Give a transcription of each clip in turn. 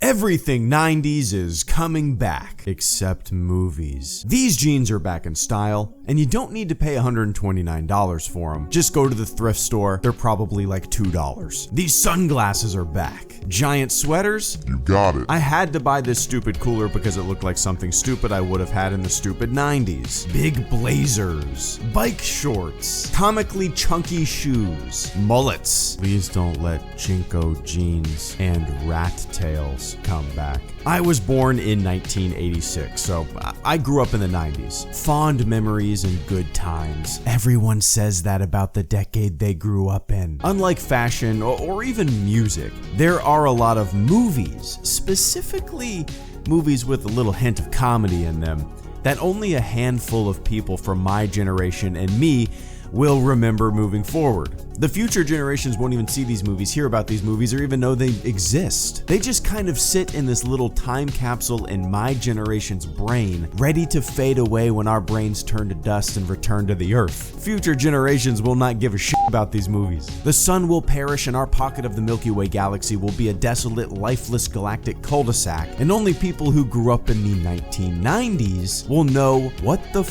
Everything 90s is coming back, except movies. These jeans are back in style, and you don't need to pay $129 for them. Just go to the thrift store, they're probably like $2. These sunglasses are back. Giant sweaters? You got it. I had to buy this stupid cooler because it looked like something stupid I would have had in the stupid 90s. Big blazers, bike shorts, comically chunky shoes, mullets. Please don't let Jinko jeans and rat tails come back. I was born in 1986, so I grew up in the 90s. Fond memories and good times. Everyone says that about the decade they grew up in. Unlike fashion or even music, there are a lot of movies, specifically movies with a little hint of comedy in them, that only a handful of people from my generation and me will remember moving forward. The future generations won't even see these movies, hear about these movies, or even know they exist. They just kind of sit in this little time capsule in my generation's brain, ready to fade away when our brains turn to dust and return to the earth. Future generations will not give a shit about these movies. The sun will perish and our pocket of the Milky Way galaxy will be a desolate, lifeless galactic cul-de-sac, and only people who grew up in the 1990s will know what the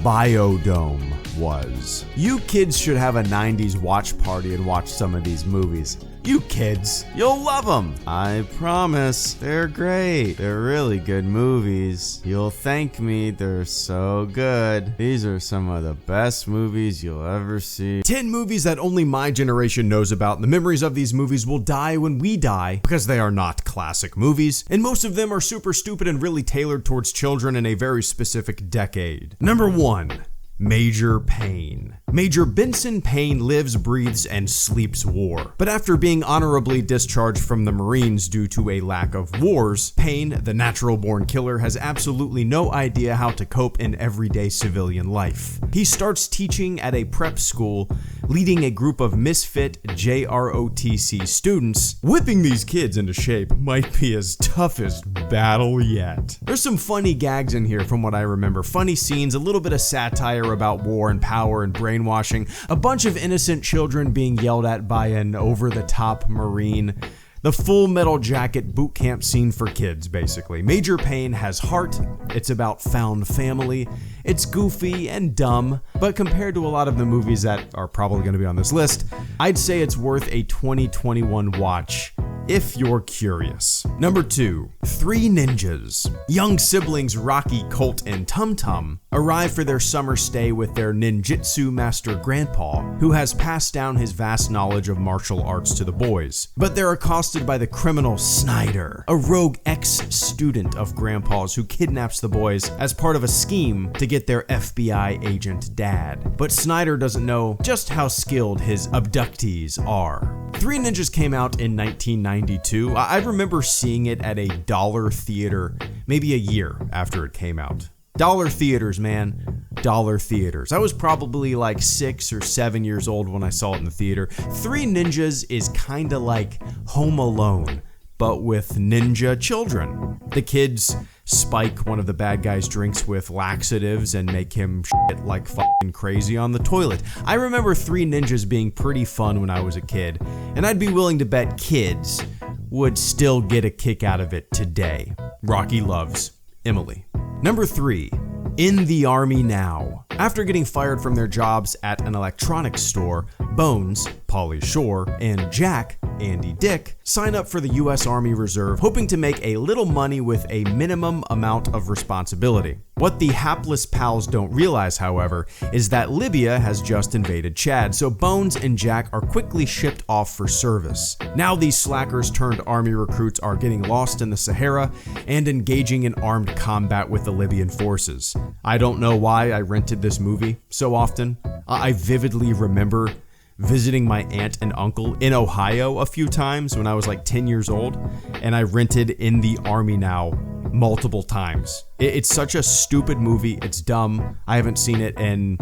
Biodome was. You kids should have a 90s watch party and watch some of these movies. You kids, you'll love them. I promise, they're great. They're really good movies. You'll thank me, they're so good. These are some of the best movies you'll ever see. 10 movies that only my generation knows about, and the memories of these movies will die when we die because they are not classic movies, and most of them are super stupid and really tailored towards children in a very specific decade. Number 1. Major Payne. Major Benson Payne lives, breathes, and sleeps war. But after being honorably discharged from the Marines due to a lack of wars, Payne, the natural-born killer, has absolutely no idea how to cope in everyday civilian life. He starts teaching at a prep school, leading a group of misfit JROTC students. Whipping these kids into shape might be his toughest battle yet. There's some funny gags in here from what I remember. Funny scenes, a little bit of satire about war and power and brainwashing, a bunch of innocent children being yelled at by an over-the-top Marine. The Full Metal Jacket boot camp scene for kids, basically. Major Payne has heart, it's about found family, it's goofy and dumb, but compared to a lot of the movies that are probably going to be on this list, I'd say it's worth a 2021 watch if you're curious. Number 2, Three Ninjas. Young siblings Rocky, Colt, and Tum Tum arrive for their summer stay with their ninjutsu master grandpa, who has passed down his vast knowledge of martial arts to the boys. But they're accosted by the criminal Snyder, a rogue ex-student of grandpa's who kidnaps the boys as part of a scheme to get their FBI agent dad. But Snyder doesn't know just how skilled his abductees are. Three Ninjas came out in 1992. I remember seeing it at a dollar theater maybe a year after it came out. Dollar theaters, man. Dollar theaters. I was probably like 6 or 7 years old when I saw it in the theater. Three Ninjas is kinda like Home Alone, but with ninja children. The kids spike one of the bad guys' drinks with laxatives and make him shit like fucking crazy on the toilet. I remember Three Ninjas being pretty fun when I was a kid, and I'd be willing to bet kids would still get a kick out of it today. Rocky loves Emily. Number 3, In the Army Now. After getting fired from their jobs at an electronics store, Bones, Pauly Shore, and Jack, Andy Dick, sign up for the US Army Reserve, hoping to make a little money with a minimum amount of responsibility. What the hapless pals don't realize, however, is that Libya has just invaded Chad, so Bones and Jack are quickly shipped off for service. Now these slackers turned army recruits are getting lost in the Sahara and engaging in armed combat with the Libyan forces. I don't know why I rented this movie so often. I vividly remember visiting my aunt and uncle in Ohio a few times when I was like 10 years old, and I rented In the Army Now multiple times. It's such a stupid movie. It's dumb. I haven't seen it in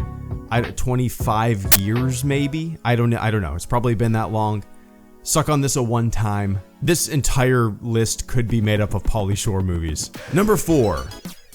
25 years maybe. I don't know. It's probably been that long. Suck on this a one time. This entire list could be made up of Pauly Shore movies. Number 4.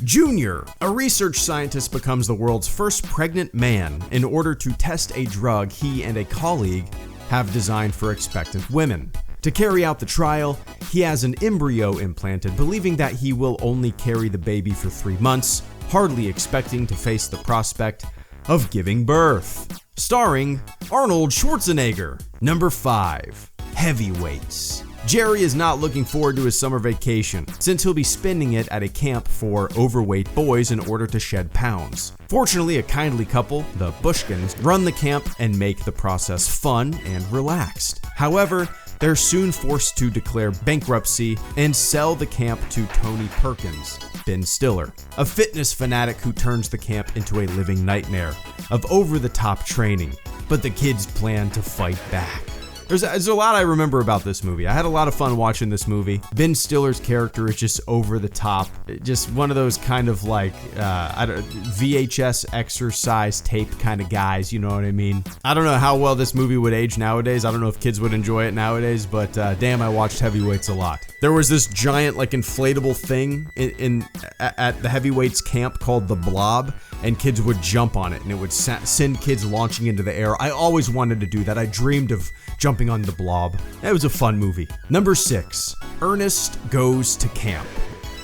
Junior. A research scientist becomes the world's first pregnant man in order to test a drug he and a colleague have designed for expectant women. To carry out the trial, he has an embryo implanted, believing that he will only carry the baby for 3 months, hardly expecting to face the prospect of giving birth. Starring Arnold Schwarzenegger. Number 5. Heavyweights. Jerry is not looking forward to his summer vacation, since he'll be spending it at a camp for overweight boys in order to shed pounds. Fortunately, a kindly couple, the Bushkins, run the camp and make the process fun and relaxed. However, they're soon forced to declare bankruptcy and sell the camp to Tony Perkins, Ben Stiller, a fitness fanatic who turns the camp into a living nightmare of over-the-top training. But the kids plan to fight back. There's a lot I remember about this movie. I had a lot of fun watching this movie. Ben Stiller's character is just over the top. Just one of those kind of like, VHS exercise tape kind of guys, you know what I mean? I don't know how well this movie would age nowadays. I don't know if kids would enjoy it nowadays, but damn, I watched Heavyweights a lot. There was this giant like inflatable thing at the Heavyweights camp called the Blob, and kids would jump on it, and it would send kids launching into the air. I always wanted to do that. I dreamed of jumping on the Blob. It was a fun movie. Number 6, Ernest Goes to Camp.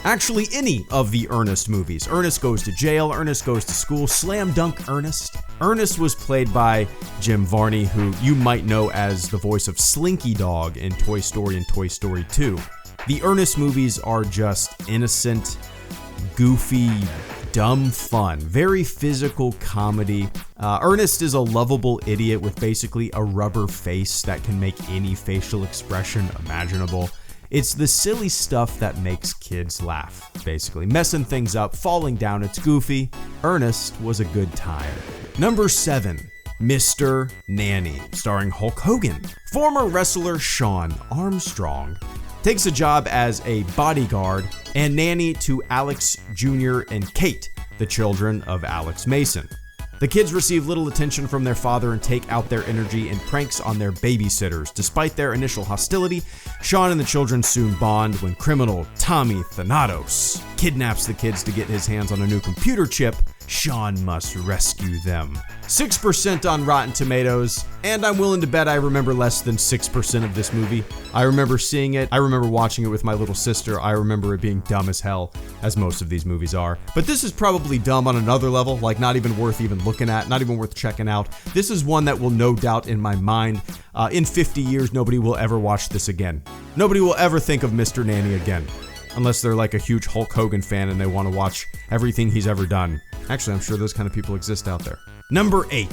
Actually, any of the Ernest movies. Ernest Goes to Jail, Ernest Goes to School, Slam Dunk Ernest. Ernest was played by Jim Varney, who you might know as the voice of Slinky Dog in Toy Story and Toy Story 2. The Ernest movies are just innocent, goofy, dumb fun, very physical comedy. Ernest is a lovable idiot with basically a rubber face that can make any facial expression imaginable. It's the silly stuff that makes kids laugh, basically. Messing things up, falling down, it's goofy. Ernest was a good time. Number 7, Mr. Nanny, starring Hulk Hogan. Former wrestler Sean Armstrong takes a job as a bodyguard and nanny to Alex Jr. and Kate, the children of Alex Mason. The kids receive little attention from their father and take out their energy in pranks on their babysitters. Despite their initial hostility, Sean and the children soon bond when criminal Tommy Thanatos kidnaps the kids to get his hands on a new computer chip. Sean must rescue them. 6% on Rotten Tomatoes, and I'm willing to bet I remember less than 6% of this movie. I remember seeing it, I remember watching it with my little sister, I remember it being dumb as hell, as most of these movies are. But this is probably dumb on another level, like not even worth even looking at, not even worth checking out. This is one that will no doubt in my mind, in 50 years, nobody will ever watch this again. Nobody will ever think of Mr. Nanny again. Unless they're like a huge Hulk Hogan fan and they want to watch everything he's ever done. Actually, I'm sure those kind of people exist out there. Number 8,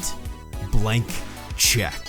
Blank Check.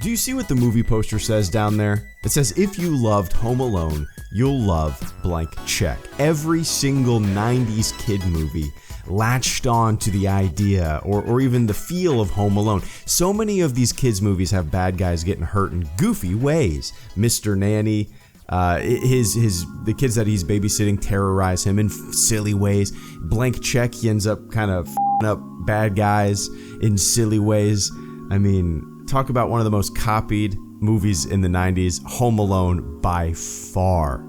Do you see what the movie poster says down there? It says, if you loved Home Alone, you'll love Blank Check. Every single 90s kid movie latched on to the idea or even the feel of Home Alone. So many of these kids' movies have bad guys getting hurt in goofy ways. Mr. Nanny, the kids that he's babysitting terrorize him in silly ways. Blank Check, he ends up kind of f***ing up bad guys in silly ways. I mean, talk about one of the most copied movies in the 90s, Home Alone by far.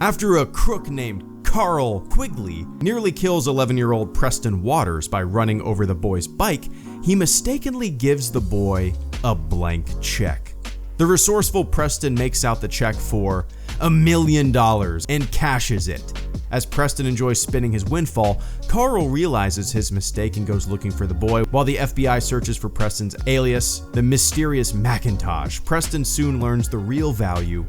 After a crook named Carl Quigley nearly kills 11-year-old Preston Waters by running over the boy's bike, he mistakenly gives the boy a blank check. The resourceful Preston makes out the check for $1 million and cashes it. As Preston enjoys spinning his windfall, Carl realizes his mistake and goes looking for the boy, while the FBI searches for Preston's alias, the mysterious Macintosh. Preston soon learns the real value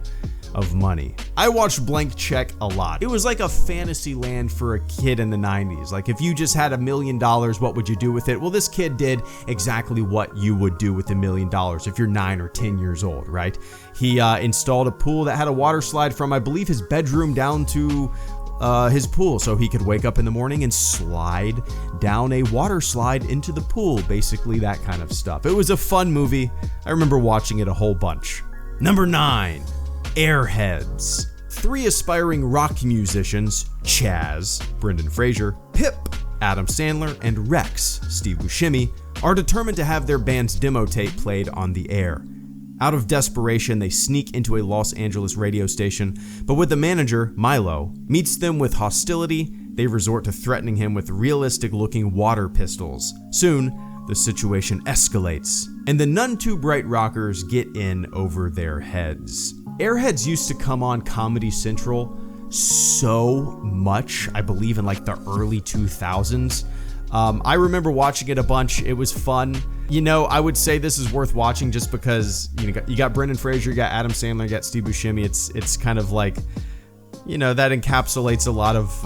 of money. I watched Blank Check a lot. It was like a fantasy land for a kid in the 90s. Like if you just had $1 million, what would you do with it? Well, this kid did exactly what you would do with $1 million if you're 9 or 10 years old, right? He installed a pool that had a water slide from, I believe, his bedroom down to his pool, so he could wake up in the morning and slide down a water slide into the pool, basically that kind of stuff. It was a fun movie. I remember watching it a whole bunch. Number 9, Airheads. 3 aspiring rock musicians, Chaz, Brendan Fraser, Pip, Adam Sandler, and Rex, Steve Buscemi, are determined to have their band's demo tape played on the air. Out of desperation, they sneak into a Los Angeles radio station, but when the manager, Milo, meets them with hostility, they resort to threatening him with realistic-looking water pistols. Soon, the situation escalates, and the none-too-bright rockers get in over their heads. Airheads used to come on Comedy Central so much, I believe in like the early 2000s. I remember watching it a bunch. It was fun. You know, I would say this is worth watching just because you got Brendan Fraser, you got Adam Sandler, you got Steve Buscemi. It's kind of like, you know, that encapsulates a lot of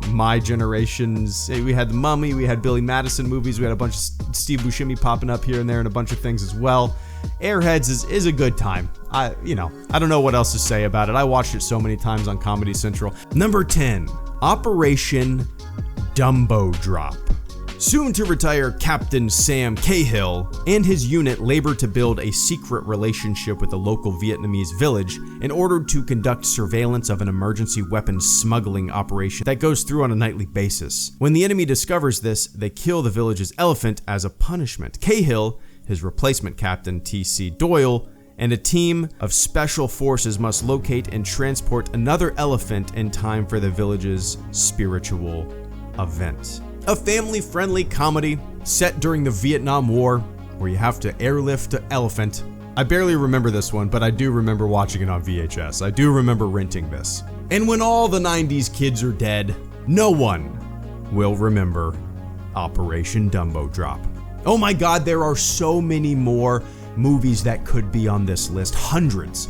my generation's. We had The Mummy, we had Billy Madison movies, we had a bunch of Steve Buscemi popping up here and there and a bunch of things as well. Airheads is a good time. I don't know what else to say about it. I watched it so many times on Comedy Central. Number 10, Operation Dumbo Drop. Soon to retire Captain Sam Cahill and his unit labor to build a secret relationship with a local Vietnamese village in order to conduct surveillance of an emergency weapons smuggling operation that goes through on a nightly basis. When the enemy discovers this, they kill the village's elephant as a punishment. Cahill, his replacement captain T.C. Doyle, and a team of special forces must locate and transport another elephant in time for the village's spiritual event. A family-friendly comedy set during the Vietnam War where you have to airlift an elephant. I barely remember this one, but I do remember watching it on VHS. I do remember renting this. And when all the 90s kids are dead, no one will remember Operation Dumbo Drop. Oh my God, there are so many more movies that could be on this list. Hundreds,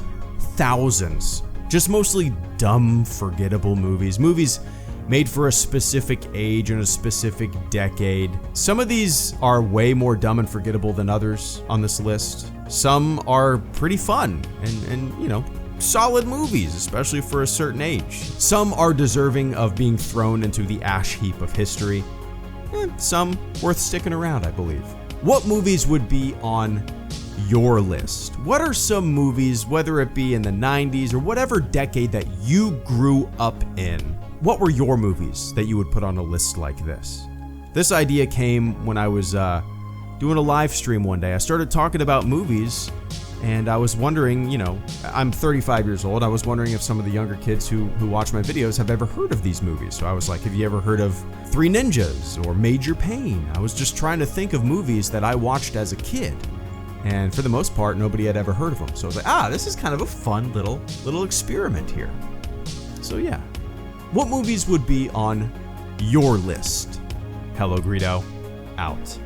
thousands, just mostly dumb, forgettable movies. Movies made for a specific age and a specific decade. Some of these are way more dumb and forgettable than others on this list. Some are pretty fun and you know, solid movies, especially for a certain age. Some are deserving of being thrown into the ash heap of history. Some worth sticking around, I believe. What movies would be on your list? What are some movies, whether it be in the 90s or whatever decade that you grew up in? What were your movies that you would put on a list like this? This idea came when I was doing a live stream one day. I started talking about movies and I was wondering, you know, I'm 35 years old. I was wondering if some of the younger kids who watch my videos have ever heard of these movies. So I was like, have you ever heard of Three Ninjas or Major Payne? I was just trying to think of movies that I watched as a kid. And for the most part, nobody had ever heard of them. So I was like, this is kind of a fun little experiment here. So yeah. What movies would be on your list? HelloGreedo, out.